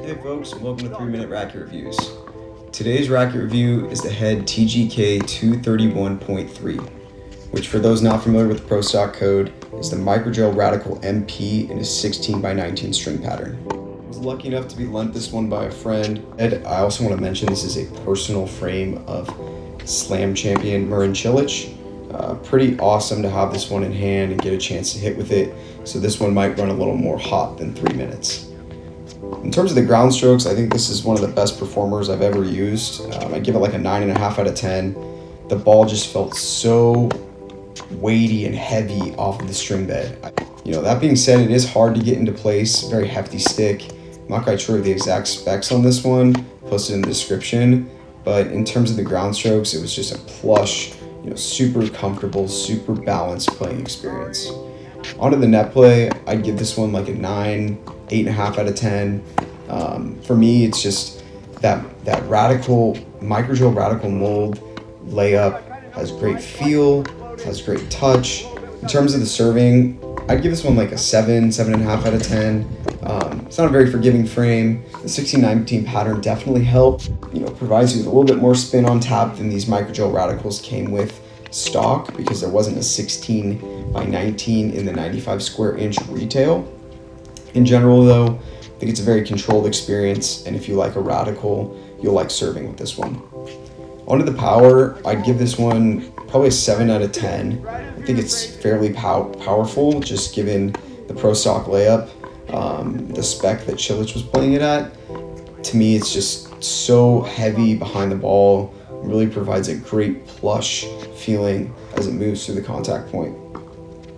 Hey folks, and welcome to 3-Minute Racquet Reviews. Today's Racquet review is the head TGK 231.3, which for those not familiar with the Pro Stock code, is the Microgel Radical MP in a 16x19 string pattern. I was lucky enough to be lent this one by a friend. And I also want to mention this is a personal frame of Slam champion Marin Cilic. Pretty awesome to have this one in hand and get a chance to hit with it, so this one might run a little more hot than 3 minutes. In terms of the ground strokes, I think this is one of the best performers I've ever used. I give it like a 9.5 out of 10. The ball just felt so weighty and heavy off of the string bed. That being said, it is hard to get into place, very hefty stick. I'm not quite sure of the exact specs on this one, posted in the description, but in terms of the ground strokes, it was just a plush, super comfortable, super balanced playing experience. Onto the Netplay, I'd give this one like a 9, 8.5 out of 10. For me, it's just that radical, Microgel Radical mold layup has great feel, has great touch. In terms of the serving, I'd give this one like a 7, 7.5 out of 10. It's not a very forgiving frame. The 1619 pattern definitely helped. Provides you with a little bit more spin on tap than these Microgel Radicals came with stock, because there wasn't a 16x19 in the 95 square inch retail. In general though, I think it's a very controlled experience, and if you like a Radical, you'll like serving with this one. Onto the power, I'd give this one probably a 7 out of 10. I think it's fairly powerful, just given the Pro Stock layup, the spec that Cilic was playing it at. To me, it's just so heavy behind the ball, really provides a great plush feeling as it moves through the contact point.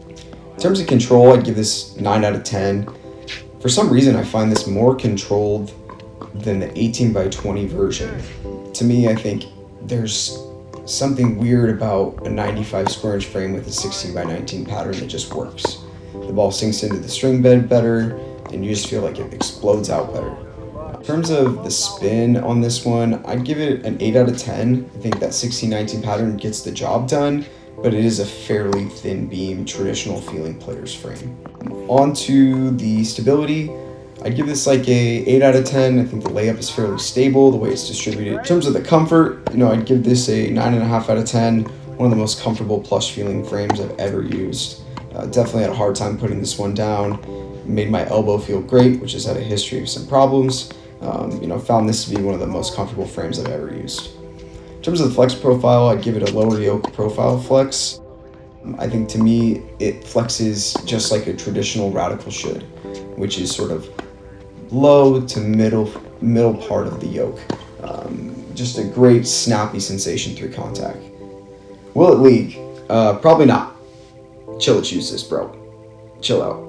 In terms of control, I'd give this 9 out of 10. For some reason, I find this more controlled than the 18x20 version. To me, I think there's something weird about a 95 square inch frame with a 16x19 pattern that just works. The ball sinks into the string bed better, and you just feel like it explodes out better. In terms of the spin on this one, I'd give it an 8 out of 10. I think that 1619 pattern gets the job done, but it is a fairly thin beam, traditional feeling player's frame. On to the stability, I'd give this like a 8 out of 10. I think the layup is fairly stable, the way it's distributed. In terms of the comfort, I'd give this a 9.5 out of 10. One of the most comfortable plush feeling frames I've ever used. Definitely had a hard time putting this one down. Made my elbow feel great, which has had a history of some problems. Found this to be one of the most comfortable frames I've ever used. In terms of the flex profile, I'd give it a lower yoke profile flex. I think to me, it flexes just like a traditional Radical should, which is sort of low to middle part of the yoke. Just a great snappy sensation through contact. Will it leak? Probably not. Cilic used this, bro. Chill out.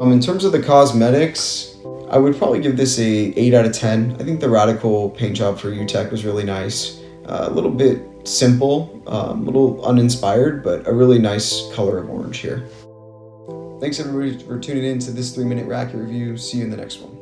In terms of the cosmetics, I would probably give this a 8 out of 10. I think the Radical paint job for UTech was really nice. A little bit simple, a little uninspired, but a really nice color of orange here. Thanks everybody for tuning in to this 3-Minute Racquet review. See you in the next one.